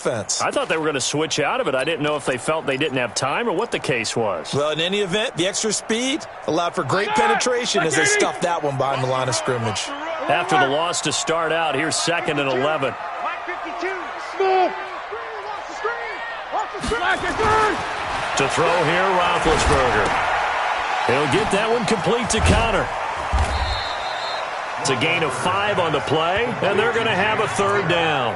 offense. I thought they were going to switch out of it. I didn't know if they felt they didn't have time or what the case was. Well, in any event, the extra speed allowed for great penetration as they stuffed that one behind the line of scrimmage. After the loss to start out, here's 2nd and 11. To throw here, Roethlisberger. He'll get that one complete to Connor. It's a gain of 5 on the play, and they're going to have a 3rd down.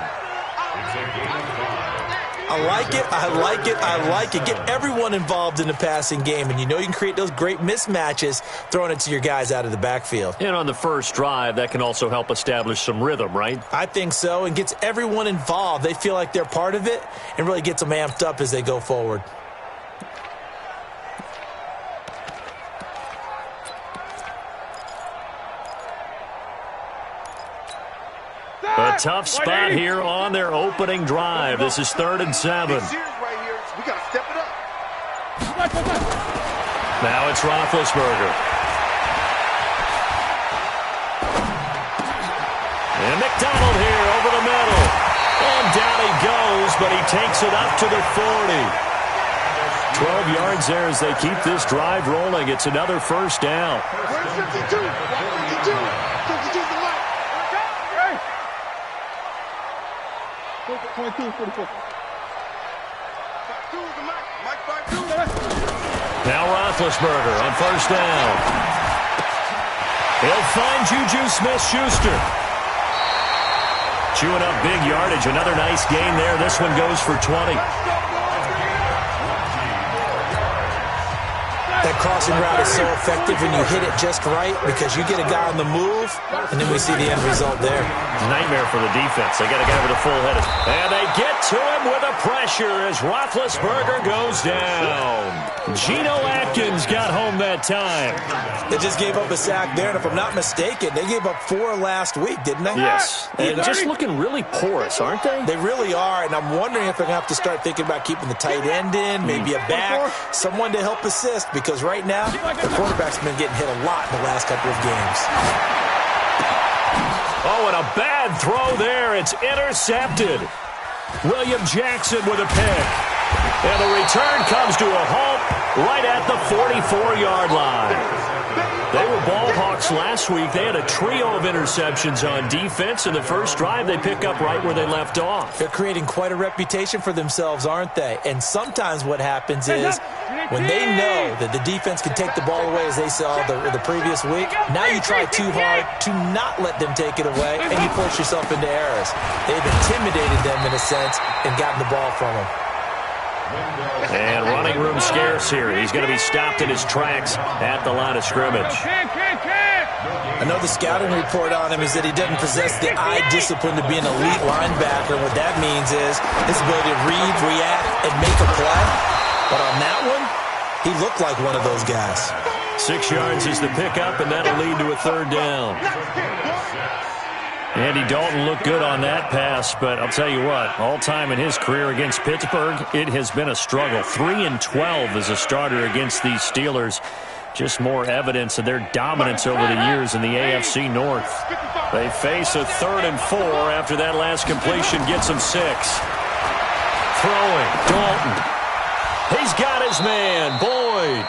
I like it, I like it, I like it. Get everyone involved in the passing game, and you know you can create those great mismatches throwing it to your guys out of the backfield. And on the first drive, that can also help establish some rhythm, right? I think so, and gets everyone involved. They feel like they're part of it and really gets them amped up as they go forward. A tough spot here on their opening drive. This is 3rd and 7. We got to step it up. Now it's Roethlisberger. And McDonald here over the middle. And down he goes, but he takes it up to the 40. 12 yards there as they keep this drive rolling. It's another 1st down. 52. 22, 44. Now Roethlisberger on 1st down. He'll find Juju Smith-Schuster. Chewing up big yardage. Another nice gain there. This one goes for 20. That crossing route is so effective when you hit it just right because you get a guy on the move, and then we see the end result there. Nightmare for the defense. They got to get over the full head. And they get to him with a pressure as Roethlisberger goes down. Geno Atkins got home that time. They just gave up a sack there, and if I'm not mistaken, they gave up 4 last week, didn't they? Yes. And just looking really porous, aren't they? They really are, and I'm wondering if they're going to have to start thinking about keeping the tight end in, maybe a back, someone to help assist, because right now, the quarterback's been getting hit a lot in the last couple of games. Oh, and a bad throw there. It's intercepted. William Jackson with a pick. And the return comes to a halt right at the 44-yard line. They were ball hawks last week. They had a trio of interceptions on defense. In the first drive, they pick up right where they left off. They're creating quite a reputation for themselves, aren't they? And sometimes what happens is when they know that the defense can take the ball away, as they saw the previous week, now you try too hard to not let them take it away, and you force yourself into errors. They've intimidated them in a sense and gotten the ball from them. And running room scarce here. He's going to be stopped in his tracks at the line of scrimmage. I know the scouting report on him is that he doesn't possess the eye discipline to be an elite linebacker. What that means is his ability to read, react, and make a play. But on that one, he looked like one of those guys. 6 yards is the pickup, and that'll lead to a 3rd down. Andy Dalton looked good on that pass, but I'll tell you what, all time in his career against Pittsburgh, it has been a struggle. 3-12 as a starter against these Steelers. Just more evidence of their dominance over the years in the AFC North. They face a 3rd and 4 after that last completion gets them 6. Throwing, Dalton. He's got his man, Boyd.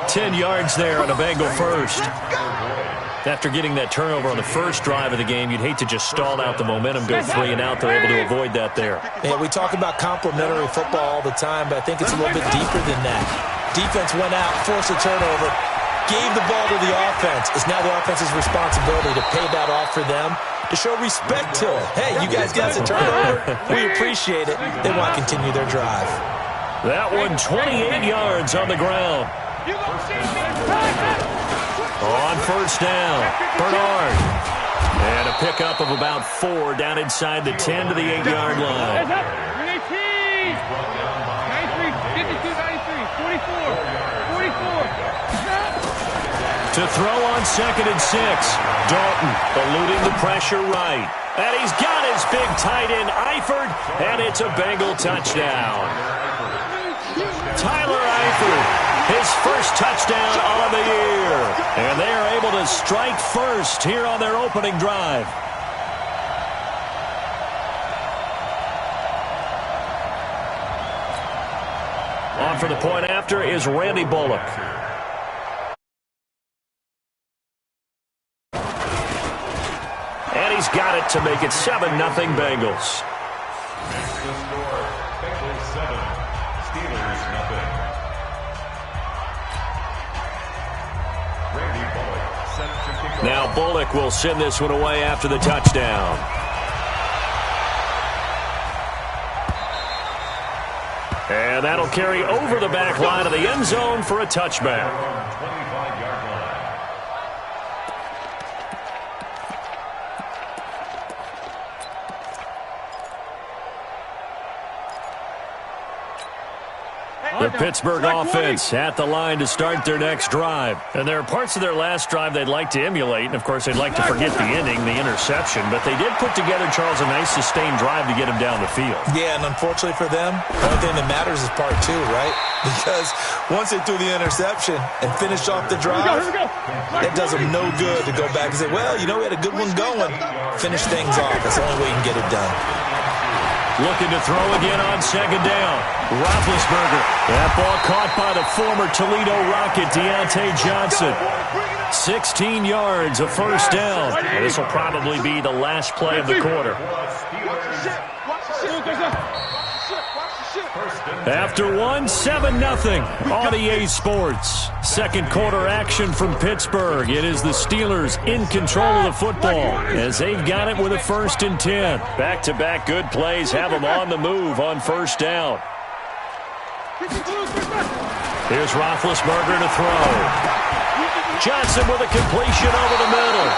10 yards there on a Bengal first. After getting that turnover on the first drive of the game, you'd hate to just stall out the momentum, go 3 and out. They're able to avoid that there. Yeah, we talk about complementary football all the time, but I think it's a little bit deeper than that. Defense went out, forced a turnover, gave the ball to the offense. It's now the offense's responsibility to pay that off for them, to show respect to it. Hey, you guys got us a turnover. We appreciate it. They want to continue their drive. That one 28 yards on the ground. On 1st down, Bernard. And a pickup of about 4 down inside the 10 to the 8-yard line. 93, 52, 93, 44, 44. To throw on 2nd and 6. Dalton eluding the pressure right. And he's got his big tight end, Eifert, and it's a Bengal touchdown. Tyler Eifert. His first touchdown of the year. And they are able to strike first here on their opening drive. On for the point after is Randy Bullock. And he's got it to make it 7-0 Bengals. Now Bullock will send this one away after the touchdown. And that'll carry over the back line of the end zone for a touchback. The Pittsburgh offense at the line to start their next drive. And there are parts of their last drive they'd like to emulate. And, of course, they'd like to forget the ending, the interception. But they did put together, Charles, a nice sustained drive to get him down the field. Yeah, and unfortunately for them, the only thing that matters is part two, right? Because once they threw the interception and finished off the drive, it does them no good to go back and say, well, you know, we had a good one going. Finish things off. That's the only way you can get it done. Looking to throw again on second down. Roethlisberger. That ball caught by the former Toledo Rocket, Deontay Johnson. 16 yards, a first down. And this will probably be the last play of the quarter. After one, 7-0 on EA Sports. Second quarter action from Pittsburgh. It is the Steelers in control of the football as they've got it with a 1st and 10. Back-to-back good plays have them on the move on first down. Here's Roethlisberger to throw. Johnson with a completion over the middle.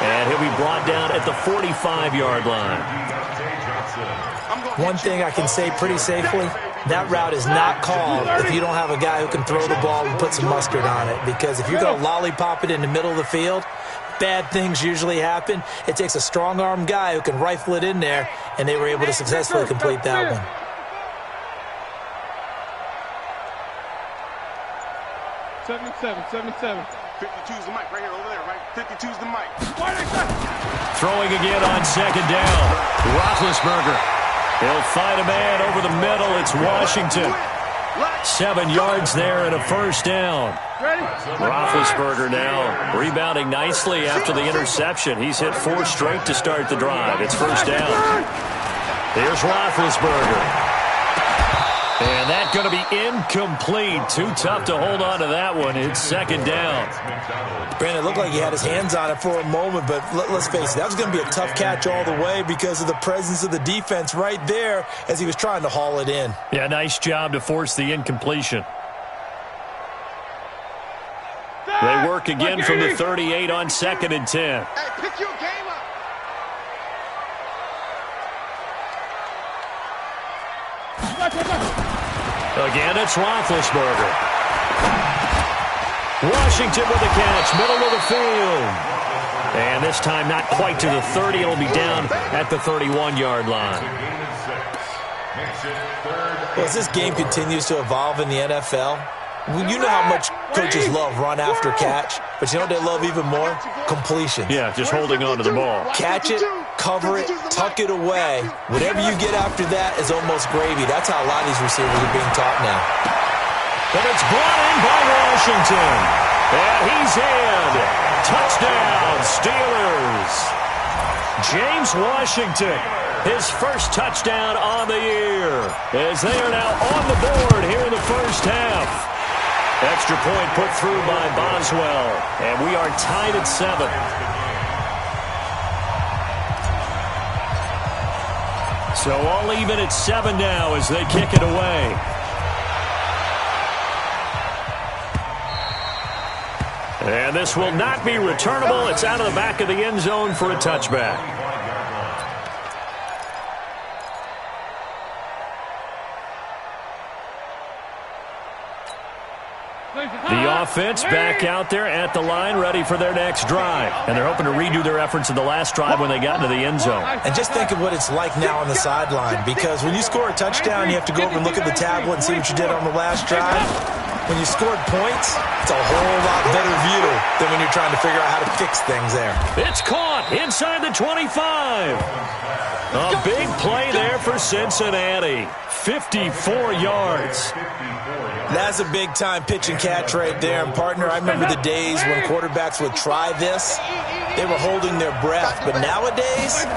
And he'll be brought down at the 45-yard line. One thing I can say pretty safely, that route is not called if you don't have a guy who can throw the ball and put some mustard on it. Because if you're going to lollipop it in the middle of the field, bad things usually happen. It takes a strong-arm guy who can rifle it in there, and they were able to successfully complete that one. Seven. 52's the mic right here, over there, right? 52's the mic. Throwing again on second down. Roethlisberger. He'll find a man over the middle. It's Washington. 7 yards there and a first down. Roethlisberger now rebounding nicely after the interception. He's hit 4 straight to start the drive. It's first down. Here's Roethlisberger. And that's going to be incomplete. Too tough to hold on to that one. It's second down. Brandon, it looked like he had his hands on it for a moment, but let's face it, that was going to be a tough catch all the way because of the presence of the defense right there as he was trying to haul it in. Yeah, nice job to force the incompletion. They work again from the 38 on 2nd and 10. Hey, pick your game up. Again, it's Roethlisberger. Washington with the catch, middle of the field. And this time not quite to the 30. It'll be down at the 31-yard line. Well, as this game continues to evolve in the NFL, you know how much coaches love run after catch, but you know what they love even more? Completion. Yeah, just holding on to the ball. Catch it, cover it, tuck it away. Whatever you get after that is almost gravy. That's how a lot of these receivers are being taught now. And it's brought in by Washington. And he's in. Touchdown, Steelers. James Washington, his first touchdown on the year, as they are now on the board here in the first half. Extra point put through by Boswell, and we are tied at 7. So all even at 7 now as they kick it away. And this will not be returnable. It's out of the back of the end zone for a touchback. The offense back out there at the line, ready for their next drive. And they're hoping to redo their efforts in the last drive when they got into the end zone. And just think of what it's like now on the sideline, because when you score a touchdown, you have to go over and look at the tablet and see what you did on the last drive. When you scored points, it's a whole lot better view than when you're trying to figure out how to fix things there. It's caught inside the 25. A big play there for Cincinnati. 54 yards. That's a big-time pitch and catch right there. And, partner, I remember the days when quarterbacks would try this. They were holding their breath. But nowadays,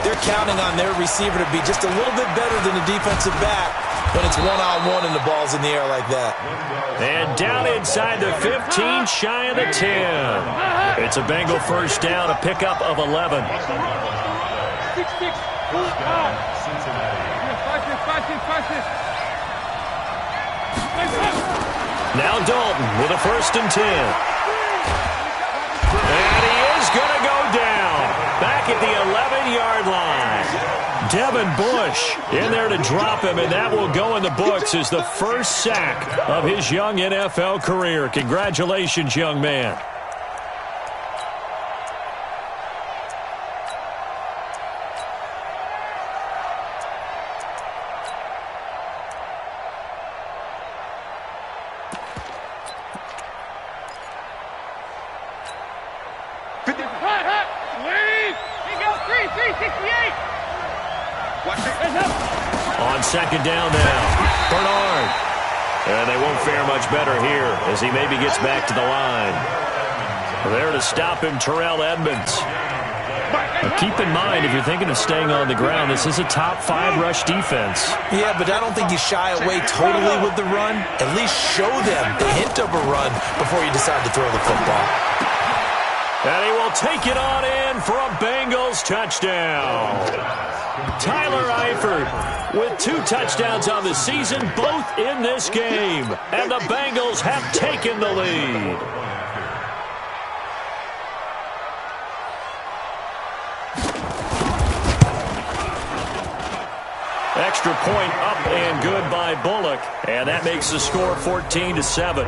they're counting on their receiver to be just a little bit better than the defensive back when it's one-on-one and the ball's in the air like that. And down inside the 15, shy of the 10. It's a Bengal first down, a pickup of 11. 6-6. Pull it out. 5-6. Now Dalton with a 1st and 10. And he is going to go down. Back at the 11-yard line. Devin Bush in there to drop him, and that will go in the books as the first sack of his young NFL career. Congratulations, young man. On 2nd down now, Bernard. And they won't fare much better here as he maybe gets back to the line. There to stop him, Terrell Edmonds. Now keep in mind, if you're thinking of staying on the ground, this is a top 5 rush defense. Yeah, but I don't think you shy away totally with the run. At least show them the hint of a run before you decide to throw the football. And he will take it on in for a Bengals touchdown. Tyler Eifert with 2 touchdowns on the season, both in this game. And the Bengals have taken the lead. Extra point up and good by Bullock. And that makes the score 14-7.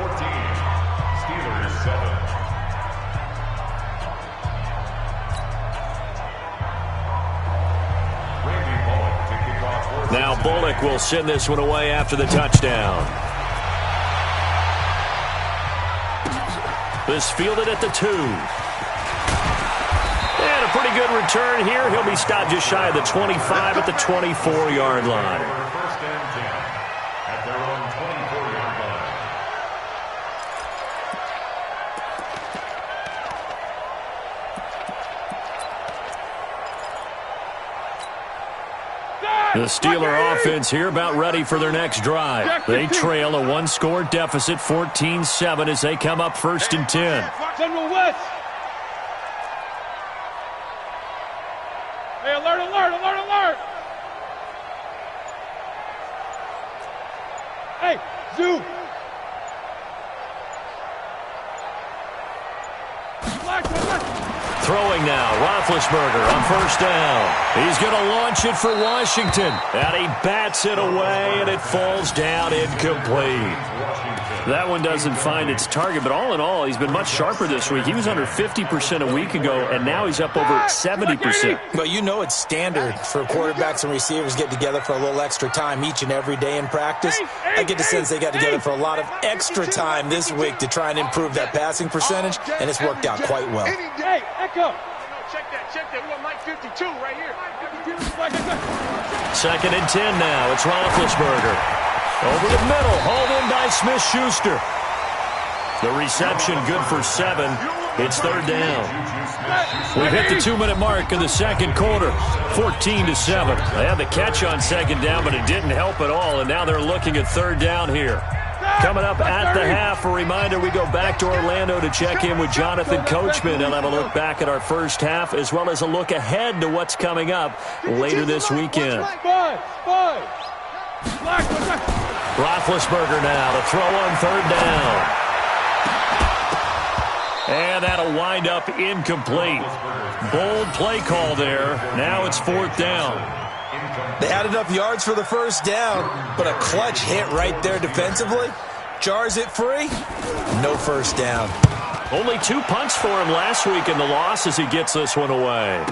Now Bullock will send this one away after the touchdown. This fielded at the 2. And a pretty good return here. He'll be stopped just shy of the 25 at the 24-yard line. The Steeler offense here about ready for their next drive. They trail a 1-score deficit, 14-7, as they come up 1st and 10. General West. Hey, alert. Hey, Zoo. Throwing now, Roethlisberger on 1st down. He's going to launch it for Washington. And he bats it away, and it falls down incomplete. That one doesn't find its target, but all in all, he's been much sharper this week. He was under 50% a week ago, and now he's up over 70%. Well, you know it's standard for quarterbacks and receivers get together for a little extra time each and every day in practice. I get the sense they got together for a lot of extra time this week to try and improve that passing percentage, and it's worked out quite well. Hey, Echo. Check that. We want Mike 52 right here. 2nd and 10 now. It's Roethlisberger. Over the middle, hauled in by Smith-Schuster. The reception good for 7. It's 3rd down. We've hit the 2-minute mark in the 2nd quarter. 14-7. They had the catch on 2nd down, but it didn't help at all, and now they're looking at 3rd down here. Coming up at the half, a reminder, we go back to Orlando to check in with Jonathan Coachman. He'll have a look back at our first half, as well as a look ahead to what's coming up later this weekend. Roethlisberger now to throw on 3rd down. And that'll wind up incomplete. Bold play call there. Now it's 4th down. They had enough yards for the 1st down, but a clutch hit right there defensively. Jars it free. No 1st down. Only 2 punts for him last week in the loss as he gets this one away.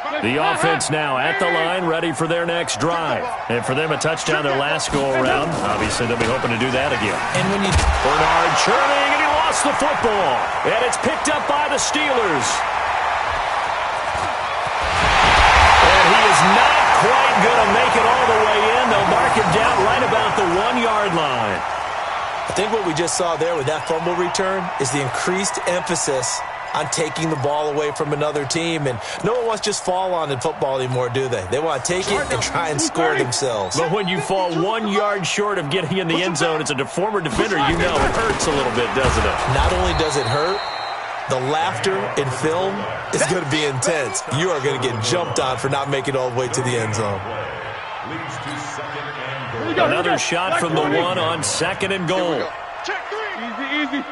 The offense now at the line, ready for their next drive. And for them, a touchdown their last go-around. Obviously, they'll be hoping to do that again. And when you... Bernard churning, and he lost the football. And it's picked up by the Steelers. And he is not quite going to make it all the way in. They'll mark him down right about the 1-yard line. I think what we just saw there with that fumble return is the increased emphasis on taking the ball away from another team. And no one wants to just fall on in football anymore, do they? They want to take it and try and score themselves. But when you fall 1 yard short of getting in the end zone, it's a former defender, you know it hurts a little bit, doesn't it? Not only does it hurt, the laughter in film is going to be intense. You are going to get jumped on for not making it all the way to the end zone. Another shot from the one on 2nd and goal. Easy.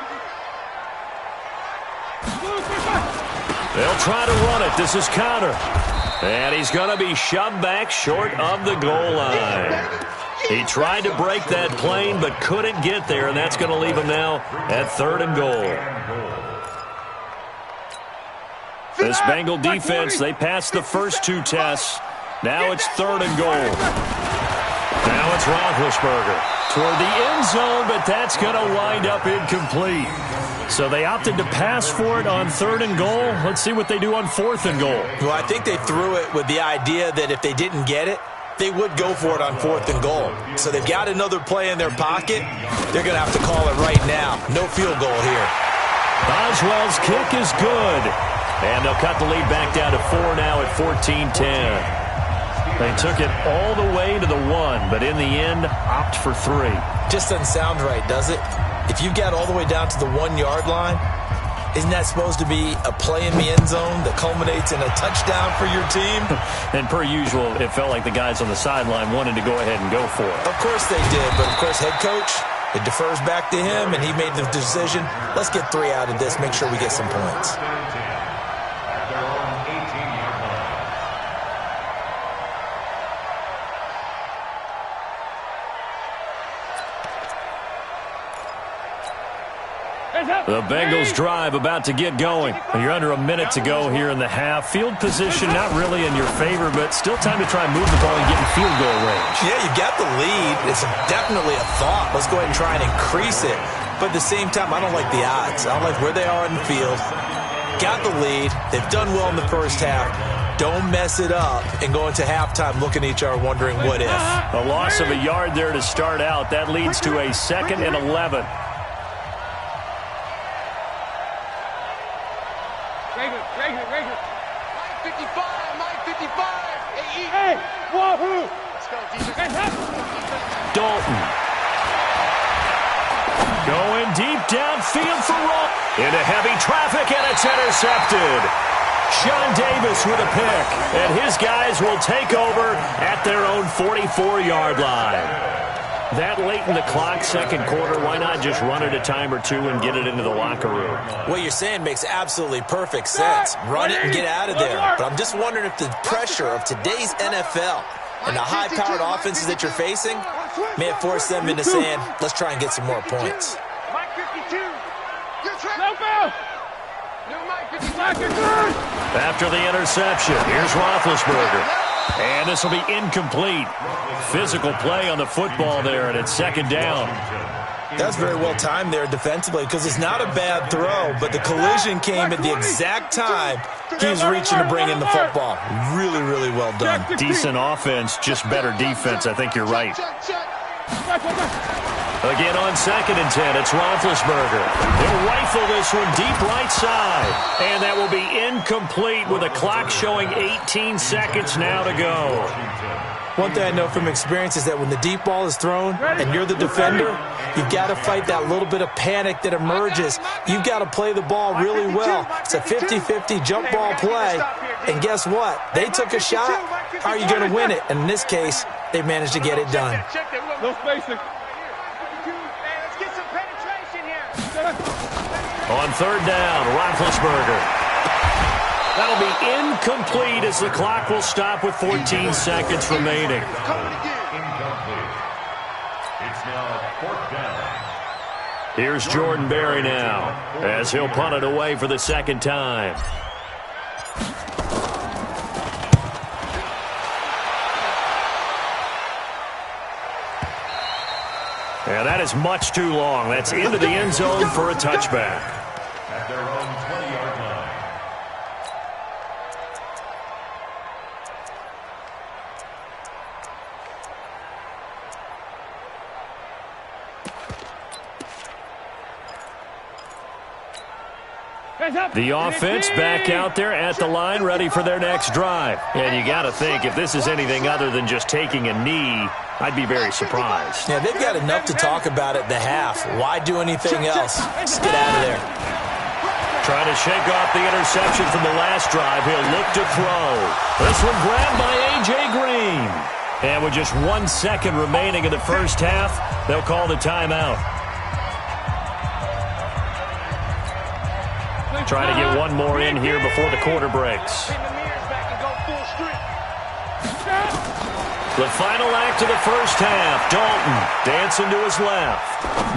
They'll try to run it. This is counter. And he's going to be shoved back short of the goal line. He tried to break that plane but couldn't get there, and that's going to leave him now at 3rd and goal. This Bengal defense, they passed the first 2 tests. Now it's 3rd and goal. Now it's Roethlisberger toward the end zone, but that's going to wind up incomplete. So they opted to pass for it on 3rd and goal. Let's see what they do on 4th and goal. Well, I think they threw it with the idea that if they didn't get it, they would go for it on 4th and goal. So they've got another play in their pocket. They're going to have to call it right now. No field goal here. Boswell's kick is good. And they'll cut the lead back down to 4 now at 14-10. They took it all the way to the 1, but in the end, opt for 3. Just doesn't sound right, does it? If you got all the way down to the 1-yard line, isn't that supposed to be a play in the end zone that culminates in a touchdown for your team? And per usual, it felt like the guys on the sideline wanted to go ahead and go for it. Of course they did, but of course head coach, it defers back to him, and he made the decision, let's get 3 out of this, make sure we get some points. The Bengals drive about to get going. You're under a minute to go here in the half. Field position not really in your favor, but still time to try and move the ball and get in field goal range. Yeah, you got the lead. It's definitely a thought. Let's go ahead and try and increase it. But at the same time, I don't like the odds. I don't like where they are in the field. Got the lead. They've done well in the first half. Don't mess it up and go into halftime looking at each other wondering what if. A loss of a yard there to start out. That leads to a 2nd and 11. Dalton. Going deep downfield for Roll. Into heavy traffic, and it's intercepted. Sean Davis with a pick, and his guys will take over at their own 44-yard line. That late in the clock, 2nd quarter, why not just run it a time or 2 and get it into the locker room? What you're saying makes absolutely perfect sense. Run it and get out of there. But I'm just wondering if the pressure of today's NFL and the high-powered offenses that you're facing may have forced them into saying, let's try and get some more points. After the interception, here's Roethlisberger. And this will be incomplete. Physical play on the football there, and it's 2nd down. That's very well timed there defensively because it's not a bad throw, but the collision came at the exact time he was reaching to bring in the football. Really, really well done. Decent offense, just better defense. I think you're right. Again on 2nd and 10, it's Roethlisberger. He'll rifle this one deep right side. And that will be incomplete with a clock showing 18 seconds now to go. One thing I know from experience is that when the deep ball is thrown and you're the defender, you've got to fight that little bit of panic that emerges. You've got to play the ball really well. It's a 50-50 jump ball play. And guess what? They took a shot. How are you going to win it? And in this case, they managed to get it done. No spacing. On 3rd down, Roethlisberger. That'll be incomplete as the clock will stop with 14 seconds remaining. Here's Jordan Berry now as he'll punt it away for the 2nd time. Yeah, that is much too long. That's into the end zone for a touchback. At their own 20-yard line. The offense back out there at the line, ready for their next drive. And you got to think, if this is anything other than just taking a knee, I'd be very surprised. Yeah, they've got enough to talk about at the half. Why do anything else? Just get out of there. Trying to shake off the interception from the last drive. He'll look to throw. This one grabbed by A.J. Green. And with just 1 second remaining in the first half, they'll call the timeout. Trying to get one more in here before the quarter breaks. The final act of the first half. Dalton dancing to his left.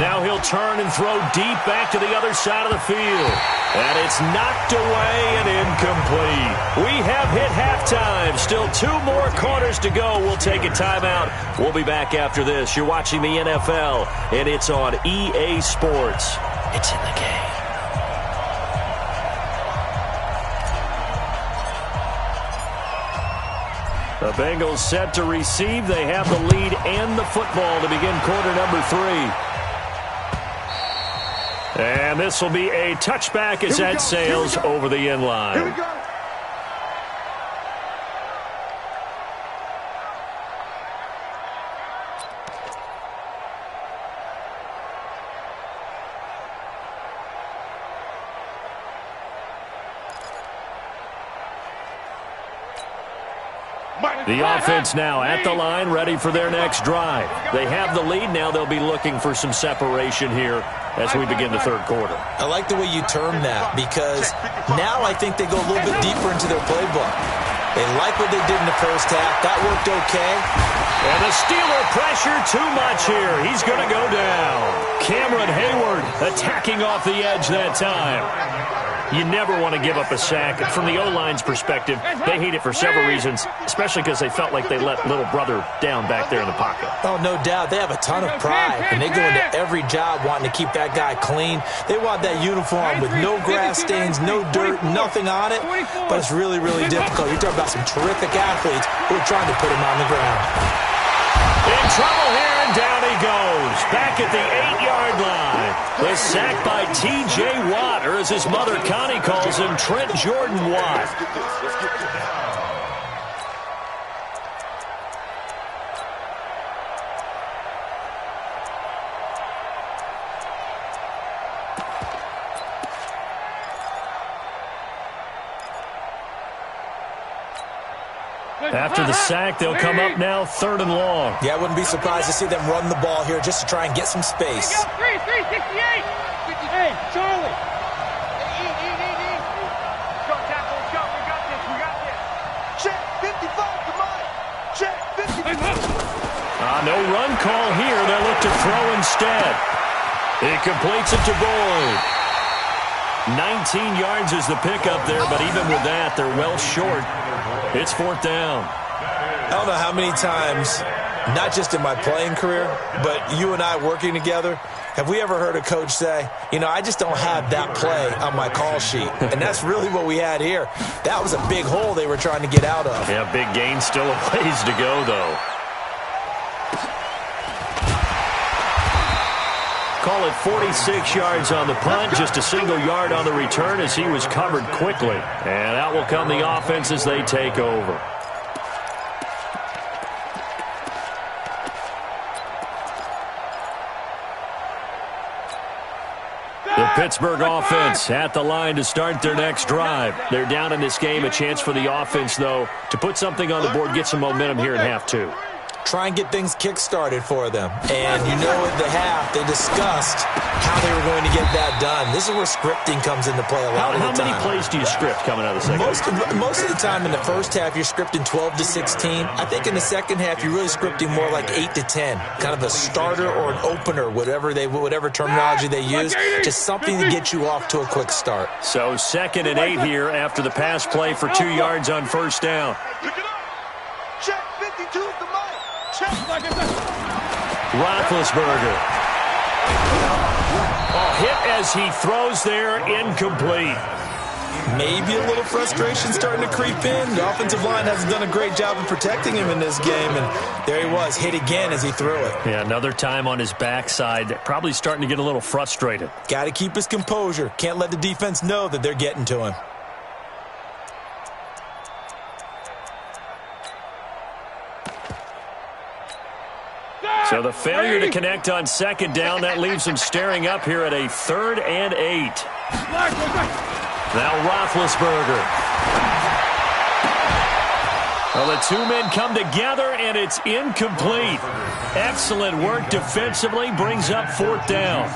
Now he'll turn and throw deep back to the other side of the field. And it's knocked away and incomplete. We have hit halftime. Still 2 more quarters to go. We'll take a timeout. We'll be back after this. You're watching the NFL, and it's on EA Sports. It's in the game. The Bengals set to receive. They have the lead and the football to begin quarter number 3. And this will be a touchback as that sails over the end line. Here we go. The offense now at the line, ready for their next drive. They have the lead. Now they'll be looking for some separation here as we begin the third quarter. I like the way you term that, because now I think they go a little bit deeper into their playbook. They like what they did in the first half. That worked okay. And the Steeler pressure too much here. He's going to go down. Cameron Hayward attacking off the edge that time. You never want to give up a sack. From the O-line's perspective, they hate it for several reasons, especially because they felt like they let little brother down back there in the pocket. Oh, no doubt. They have a ton of pride, and they go into every job wanting to keep that guy clean. They want that uniform with no grass stains, no dirt, nothing on it, but it's really, really difficult. You're talking about some terrific athletes who are trying to put him on the ground. In trouble here, and down he goes. Back at the 8-yard line. The sack by T.J. Watt, or as his mother Connie calls him, Trent Jordan Watt. After the sack, they'll come up now 3rd and long. Yeah, I wouldn't be surprised to see them run the ball here just to try and get some space. 368. Hey, Charlie. Go, tackle, go. We got this. We got this. Check 55 to mine. Check 55. No run call here. They'll look to throw instead. He completes it to Boyd. 19 yards is the pickup there, but even with that, they're well short. It's 4th down. I don't know how many times, not just in my playing career, but you and I working together, have we ever heard a coach say, you know, I just don't have that play on my call sheet. And that's really what we had here. That was a big hole they were trying to get out of. Yeah, big gain, still a ways to go, though. Call it 46 yards on the punt, just a single yard on the return as he was covered quickly. And out will come the offense as they take over. The Pittsburgh offense at the line to start their next drive. They're down in this game. A chance for the offense, though, to put something on the board, get some momentum here in half 2. Try and get things kick-started for them. And you know at the half, they discussed how they were going to get that done. This is where scripting comes into play a lot of the time. How many plays do you script coming out of the second half? Most of the time in the first half, you're scripting 12 to 16. I think in the second half, you're really scripting more like 8 to 10. Kind of a starter or an opener, whatever terminology they use. Just something to get you off to a quick start. So 2nd and 8 here after the pass play for 2 yards on first down. Pick it up. Check 52 to mine. Check. Roethlisberger Oh, hit as he throws there, incomplete. Maybe a little frustration starting to creep in. The offensive line hasn't done a great job of protecting him in this game, and there he was, hit again as he threw it. Yeah, another time on his backside, probably starting to get a little frustrated. Got to keep his composure. Can't let the defense know that they're getting to him. So the failure to connect on second down, that leaves him staring up here at a 3rd and 8. Now Roethlisberger. Well, the two men come together, and it's incomplete. Excellent work defensively, brings up 4th down.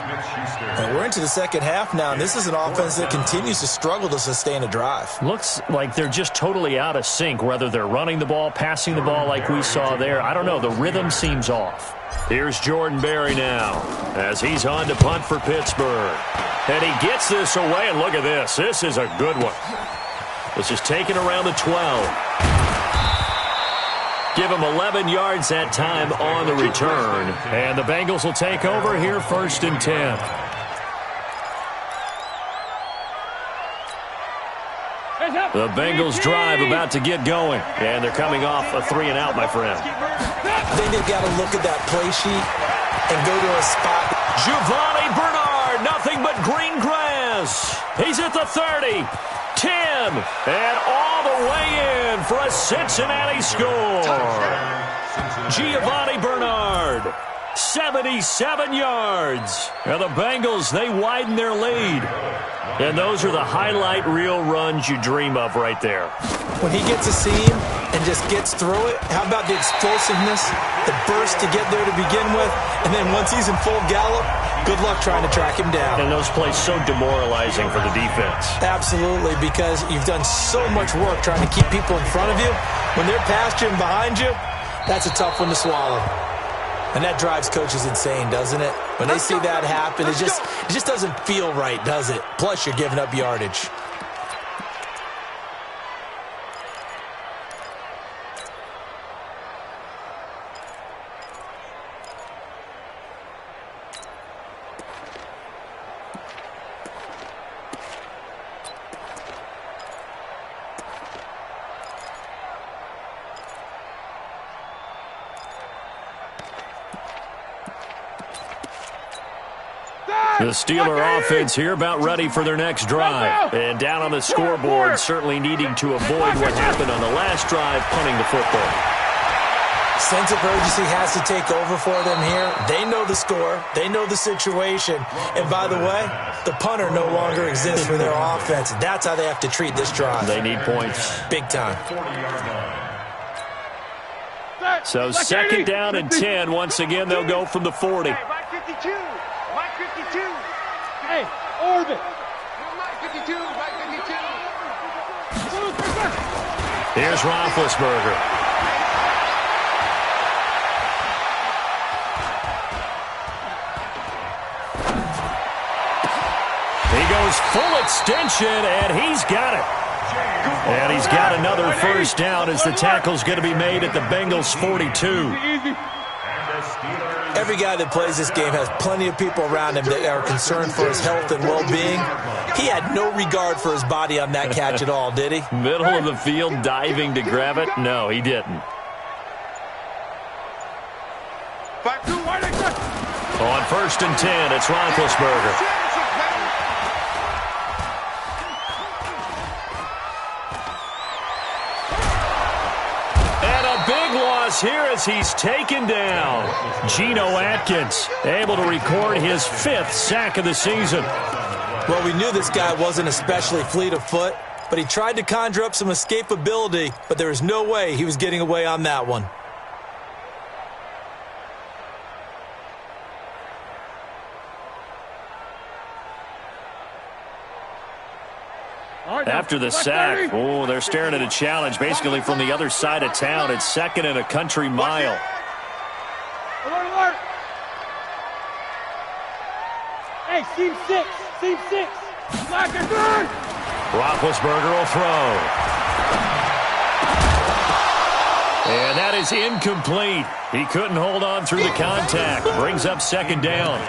And we're into the second half now, and this is an offense that continues to struggle to sustain a drive. Looks like they're just totally out of sync, whether they're running the ball, passing the ball like we saw there. I don't know. The rhythm seems off. Here's Jordan Berry now as he's on to punt for Pittsburgh. And he gets this away, and look at this. This is a good one. This is taken around the 12. Give him 11 yards that time on the return. And the Bengals will take over here 1st and 10. The Bengals drive about to get going. And they're coming off a 3-and-out, my friend. I think they've got to look at that play sheet and go to a spot. Giovanni Bernard, nothing but green grass. He's at the 30, 10, and all the way in for a Cincinnati score. Giovanni Bernard, 77 yards. And the Bengals, they widen their lead. And those are the highlight reel runs you dream of right there. When he gets a seam and just gets through it, how about the explosiveness, the burst to get there to begin with, and then once he's in full gallop, good luck trying to track him down. And those plays so demoralizing for the defense. Absolutely, because you've done so much work trying to keep people in front of you. When they're past you and behind you, that's a tough one to swallow. And that drives coaches insane, doesn't it? When they see that happen, it just doesn't feel right, does it? Plus, you're giving up yardage. The Steeler offense here about ready for their next drive. And down on the scoreboard, certainly needing to avoid what happened on the last drive, punting the football. Sense of urgency has to take over for them here. They know the score. They know the situation. And by the way, the punter no longer exists for their offense. That's how they have to treat this drive. They need points. Big time. So 2nd down and 10. Once again, they'll go from the 40. Right 52. Right 52. Hey, orbit. Right 52. Right 52. Here's Roethlisberger. He goes full extension, and he's got it. And he's got another first down as the tackle's going to be made at the Bengals' 42. Every guy that plays this game has plenty of people around him that are concerned for his health and well-being. He had no regard for his body on that catch at all, did he? Middle of the field, diving to grab it? No, he didn't. On 1st and 10, it's Roethlisberger. Here as he's taken down. Geno Atkins able to record his 5th sack of the season. Well, we knew this guy wasn't especially fleet of foot, but he tried to conjure up some escapability, but there was no way he was getting away on that one. After the sack, they're staring at a challenge basically from the other side of town. It's 2nd and a country mile. Alert, alert. Hey, seam 6. Seam 6. Black and good. Roethlisberger will throw. And that is incomplete. He couldn't hold on through the contact. Brings up 2nd down.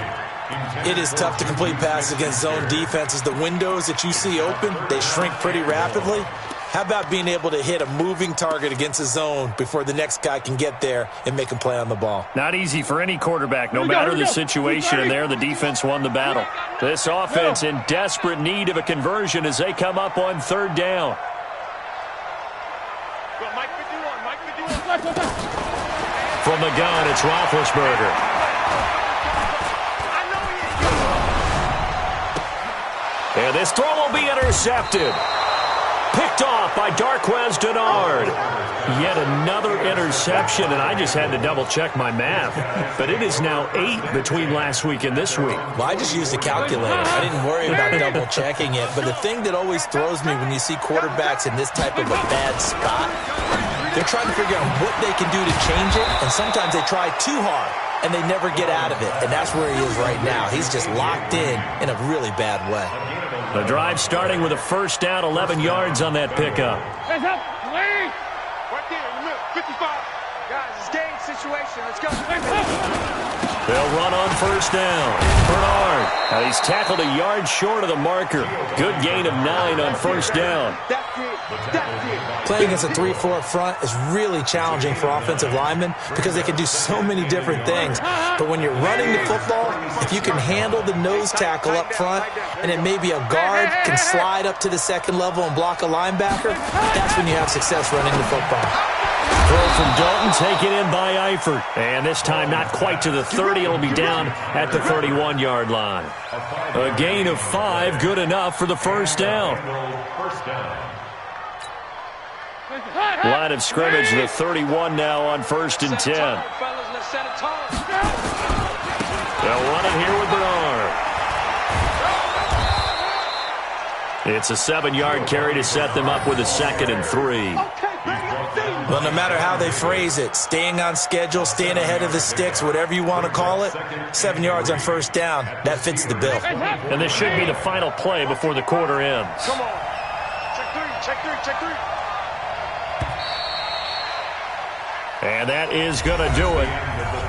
It is tough to complete passes against zone defenses. The windows that you see open, they shrink pretty rapidly. How about being able to hit a moving target against a zone before the next guy can get there and make a play on the ball? Not easy for any quarterback, no matter the situation, and there the defense won the battle. This offense in desperate need of a conversion as they come up on third down. From the gun, it's Roethlisberger. And this throw will be intercepted. Picked off by Darqueze Dennard. Yet another interception, and I just had to double-check my math. But it is now 8 between last week and this week. Well, I just used a calculator. I didn't worry about double-checking it. But the thing that always throws me when you see quarterbacks in this type of a bad spot, they're trying to figure out what they can do to change it, and sometimes they try too hard, and they never get out of it. And that's where he is right now. He's just locked in a really bad way. The drive starting with a first down, 11 yards on that pickup. Hands up, right there in the middle, 55. Guys, it's game situation. Let's go. They'll run on first down. Bernard. Now he's tackled a yard short of the marker. Good gain of 9 on first down. Playing against a 3-4 front is really challenging for offensive linemen because they can do so many different things. But when you're running the football, if you can handle the nose tackle up front and then maybe a guard can slide up to the second level and block a linebacker, that's when you have success running the football. Throw from Dalton taken in by Eifert. And this time not quite to the 30. It'll be down at the 31-yard line. A gain of 5, good enough for the first down. Line of scrimmage, the 31 now on 1st and 10. They'll run it here with Bernard. It's a 7-yard carry to set them up with a 2nd and 3. Well, no matter how they phrase it, staying on schedule, staying ahead of the sticks, whatever you want to call it, 7 yards on first down, that fits the bill. And this should be the final play before the quarter ends. Come on. Check three. And that is going to do it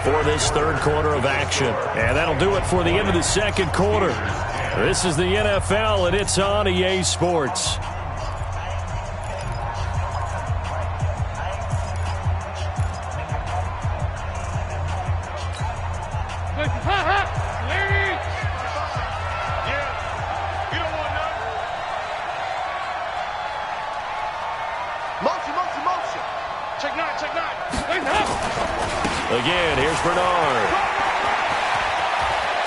for this third quarter of action. And that'll do it for the end of the second quarter. This is the NFL, and it's on EA Sports. Motion. Check nine. Again, here's Bernard.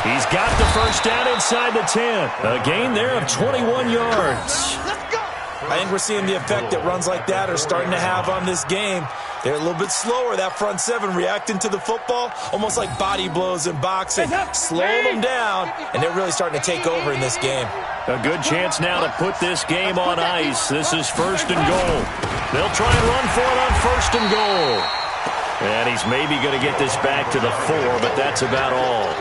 He's got the first down inside the 10. A gain there of 21 yards. Let's go. I think we're seeing the effect that runs like that are starting to have on this game. They're a little bit slower, that front 7, reacting to the football, almost like body blows in boxing, slowing them down, and they're really starting to take over in this game. A good chance now to put this game on ice. This is 1st and goal. They'll try and run for it on 1st and goal. And he's maybe going to get this back to the 4, but that's about all.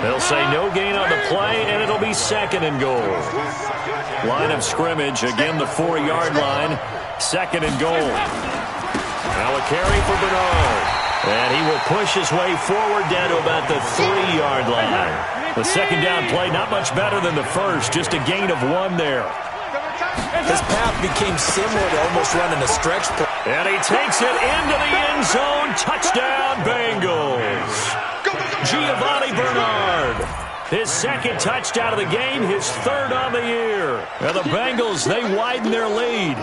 They'll say no gain on the play, and it'll be 2nd and goal. Line of scrimmage, again the 4-yard line, 2nd and goal. Now a carry for Bernard. And he will push his way forward down to about the 3-yard line. The 2nd down play, not much better than the first, just a gain of 1 there. His path became similar to almost running a stretch play. And he takes it into the end zone. Touchdown, Bengals. Giovanni Bernard. His 2nd touchdown of the game, his 3rd on the year. And the Bengals, they widen their lead.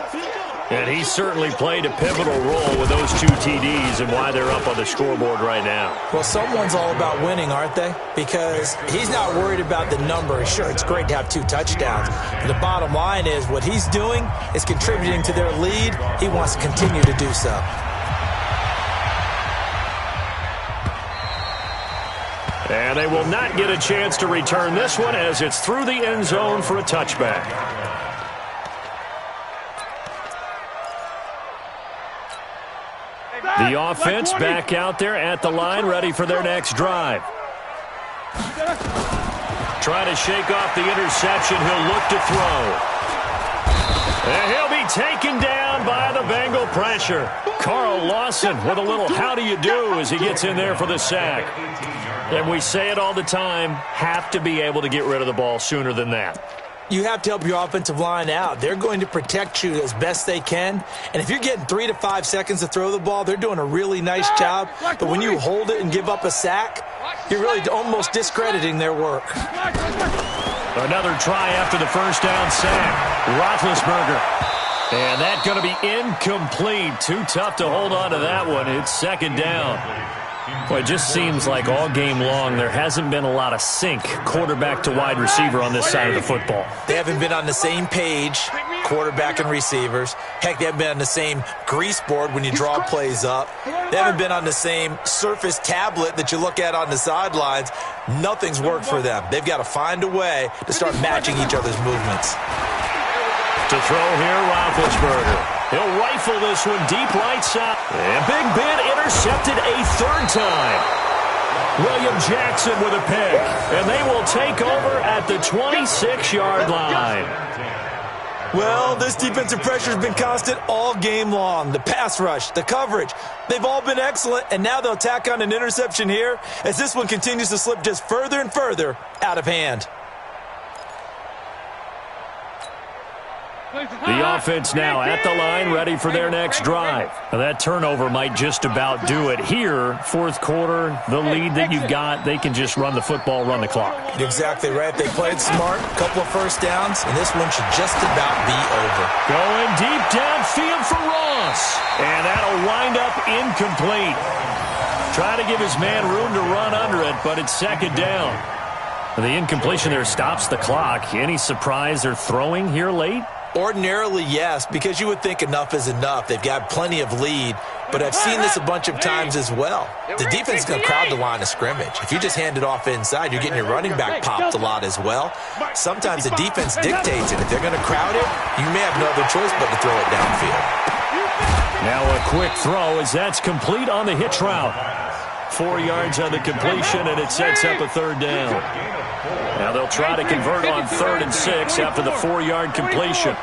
And he certainly played a pivotal role with those 2 TDs and why they're up on the scoreboard right now. Well, someone's all about winning, aren't they? Because he's not worried about the number. Sure, it's great to have 2 touchdowns. But the bottom line is what he's doing is contributing to their lead. He wants to continue to do so. And they will not get a chance to return this one as it's through the end zone for a touchback. The offense back out there at the line, ready for their next drive. Trying to shake off the interception. He'll look to throw. And he'll be taken down by the of Bengal pressure. Carl Lawson with a little how do you do as he gets in there for the sack. And we say it all the time, have to be able to get rid of the ball sooner than that. You have to help your offensive line out. They're going to protect you as best they can. And if you're getting 3 to 5 seconds to throw the ball, they're doing a really nice job. But when you hold it and give up a sack, you're really almost discrediting their work. Another try after the first down sack. Roethlisberger. And that's going to be incomplete. Too tough to hold on to that one. It's second down. Well, it just seems like all game long there hasn't been a lot of sync quarterback to wide receiver on this side of the football. They haven't been on the same page, quarterback and receivers. Heck, they haven't been on the same grease board when you draw plays up. They haven't been on the same Surface tablet that you look at on the sidelines. Nothing's worked for them. They've got to find a way to start matching each other's movements. To throw here, Roethlisberger. He'll rifle this one deep right side. And Big Ben intercepted a third time. William Jackson with a pick. And they will take over at the 26-yard line. Well, this defensive pressure has been constant all game long. The pass rush, the coverage, they've all been excellent. And now they'll tack on an interception here as this one continues to slip just further and further out of hand. The offense now at the line, ready for their next drive. Now that turnover might just about do it here. Fourth quarter, the lead that you've got, they can just run the football, run the clock. You're exactly right. They played smart, a couple of first downs, and this one should just about be over. Going deep downfield for Ross. And that'll wind up incomplete. Try to give his man room to run under it, but it's second down. The incompletion there stops the clock. Any surprise they're throwing here late? Ordinarily, yes, because you would think enough is enough. They've got plenty of lead, but I've seen this a bunch of times as well. The defense is going to crowd the line of scrimmage. If you just hand it off inside, you're getting your running back popped a lot as well. Sometimes the defense dictates it. If they're going to crowd it, you may have no other choice but to throw it downfield. Now a quick throw as that's complete on the hitch route. 4 yards on the completion, and it sets up a third down. Now they'll try to convert on 3rd and 6 after the 4-yard completion.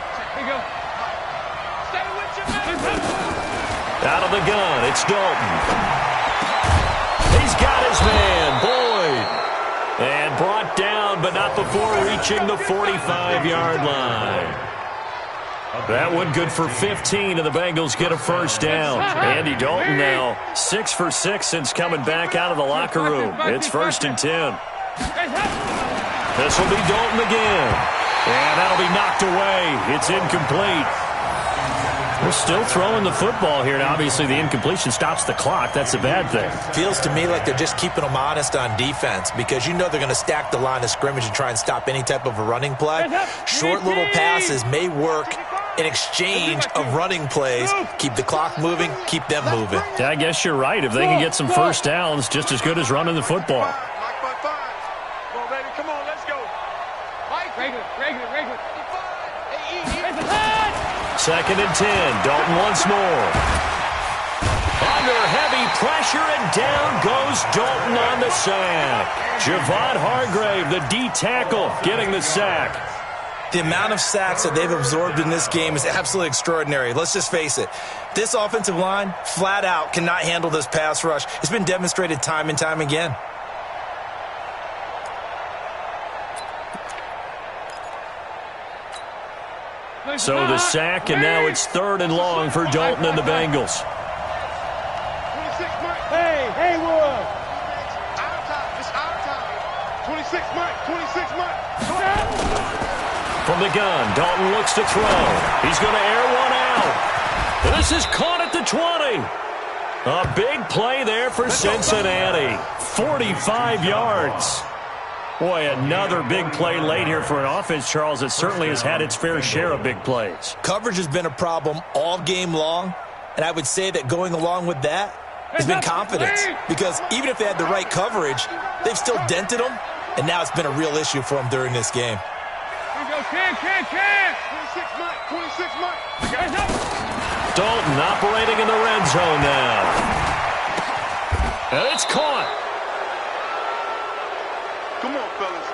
Out of the gun, it's Dalton. He's got his man, Boyd. And brought down, but not before reaching the 45-yard line. That one good for 15, and the Bengals get a first down. Andy Dalton now 6 for 6 since coming back out of the locker room. It's 1st and 10. This will be Dalton again. And that'll be knocked away. It's incomplete. They're still throwing the football here. Now, obviously, the incompletion stops the clock. That's a bad thing. Feels to me like they're just keeping them honest on defense because you know they're going to stack the line of scrimmage and try and stop any type of a running play. Short little passes may work in exchange of running plays. Keep the clock moving, keep them moving. Yeah, I guess you're right. If they can get some first downs, just as good as running the football. Second and 10. Dalton once more. Under heavy pressure, and down goes Dalton on the sack. Javon Hargrave, the D tackle, getting the sack. The amount of sacks that they've absorbed in this game is absolutely extraordinary. Let's just face it. This offensive line, flat out, cannot handle this pass rush. It's been demonstrated time and time again. So the sack, and now it's 3rd and long for Dalton and the Bengals. Hey, Haywood! Our time. It's our time. 26 Mike. 26 Mike. From the gun, Dalton looks to throw. He's going to air one out. This is caught at the 20. A big play there for Cincinnati. 45 yards. Boy, another big play late here for an offense, Charles, that certainly has had its fair share of big plays. Coverage has been a problem all game long, and I would say that going along with that has been confidence. Because even if they had the right coverage, they've still dented them, and now it's been a real issue for them during this game. Here we go, Cam. 26 Mike. 26 Mike. Dalton operating in the red zone now. And it's caught. Come on, fellas.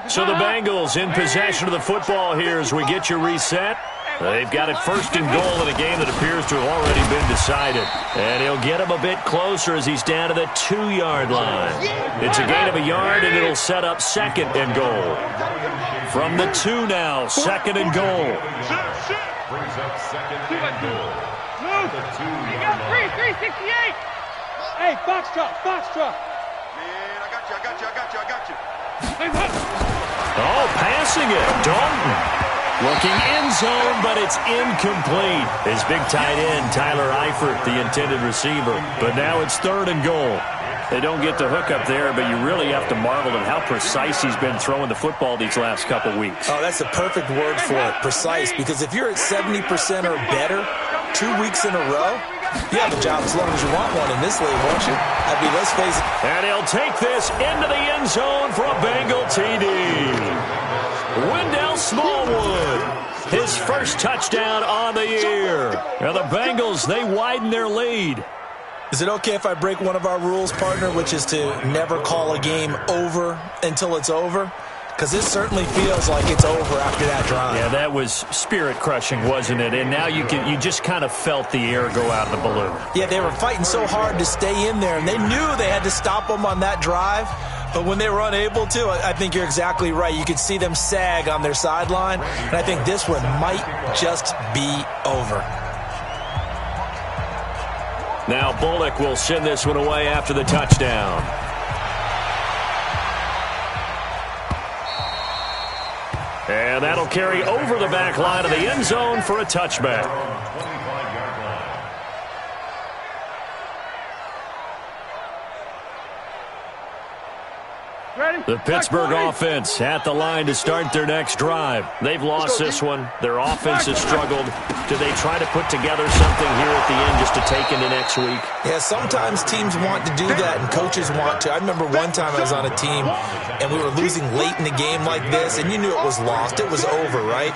So the Bengals in possession of the football here as we get you reset. They've got it first and goal in a game that appears to have already been decided. And he'll get him a bit closer as he's down to the 2-yard line. It's a gain of a yard, and it'll set up second and goal. From the 2 now, second and goal. Brings up second and goal. The 2-yard line. 368. Hey, box truck. Man, I got you. Oh, passing it. Dalton. Looking end zone, but it's incomplete. His big tight end, Tyler Eifert, the intended receiver. But now it's third and goal. They don't get the hook up there, but you really have to marvel at how precise he's been throwing the football these last couple weeks. Oh, that's the perfect word for it, precise, because if you're at 70% or better 2 weeks in a row, you have a job as long as you want one in this league, won't you? I mean, let's face it. And he'll take this into the end zone for a Bengal TD. Wendell Smallwood, his first touchdown on the year. Now the Bengals, they widen their lead. Is it okay if I break one of our rules, partner, which is to never call a game over until it's over? Because this certainly feels like it's over after that drive. Yeah, that was spirit-crushing, wasn't it? And now you just kind of felt the air go out of the balloon. Yeah, they were fighting so hard to stay in there, and they knew they had to stop them on that drive. But when they were unable to, I think you're exactly right. You could see them sag on their sideline, and I think this one might just be over. Now Bullock will send this one away after the touchdown. And that'll carry over the back line of the end zone for a touchback. The Pittsburgh offense at the line to start their next drive. They've lost this one. Their offense has struggled. Do they try to put together something here at the end just to take into next week? Yeah, sometimes teams want to do that and coaches want to. I remember one time I was on a team and we were losing late in a game like this, and you knew it was lost. It was over, right?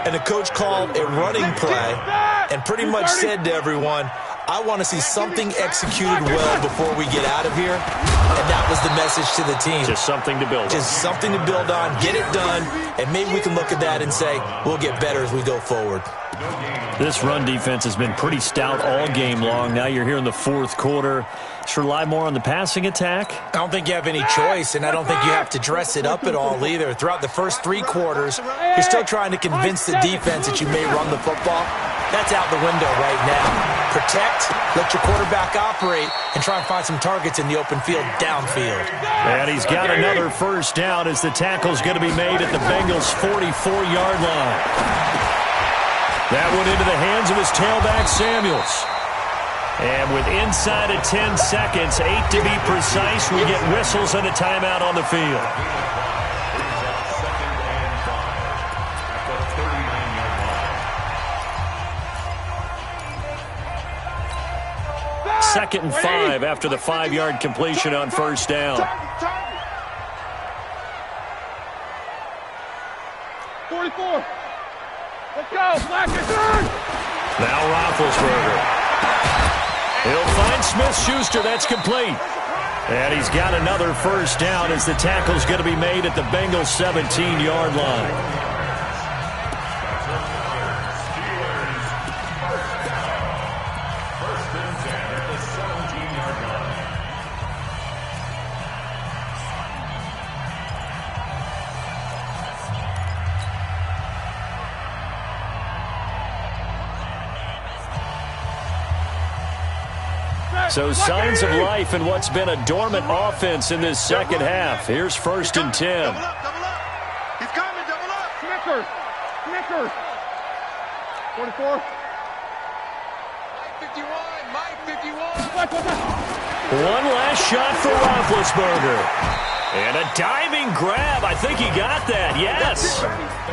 And the coach called a running play and pretty much said to everyone, I want to see something executed well before we get out of here. And that was the message to the team. Just something to build on. Just something to build on, get it done, and maybe we can look at that and say, we'll get better as we go forward. This run defense has been pretty stout all game long. Now you're here in the fourth quarter. Should rely more on the passing attack? I don't think you have any choice, and I don't think you have to dress it up at all either. Throughout the first 3 quarters, you're still trying to convince the defense that you may run the football. That's out the window right now. Protect, let your quarterback operate, and try and find some targets in the open field downfield. And he's got another first down as the tackle's going to be made at the Bengals' 44-yard line. That went into the hands of his tailback, Samuels. And with inside of 10 seconds, 8 to be precise, we get whistles and a timeout on the field. Second and 5 after the 5-yard completion on first down. 44. Let's go. Black and third. Now Roethlisberger. He'll find Smith-Schuster. That's complete. And he's got another first down as the tackle's going to be made at the Bengals' 17-yard line. So signs of life in what's been a dormant offense in this second half. Here's first and 10. Double up. He's coming, double up. Snickers. 44. Mike 51. One last shot for Roethlisberger. And a diving grab. I think he got that. Yes.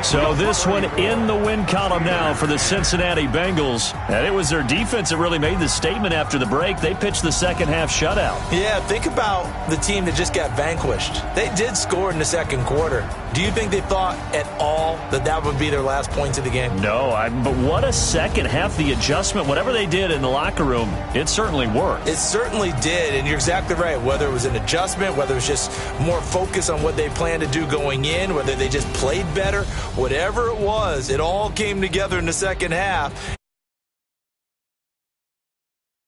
So this one in the win column now for the Cincinnati Bengals. And it was their defense that really made the statement after the break. They pitched the second half shutout. Yeah, think about the team that just got vanquished. They did score in the second quarter. Do you think they thought at all that that would be their last points of the game? No, but what a second half. The adjustment, whatever they did in the locker room, it certainly worked. It certainly did, and you're exactly right. Whether it was an adjustment, whether it was just more focus on what they planned to do going in, whether they just played better, whatever it was, it all came together in the second half,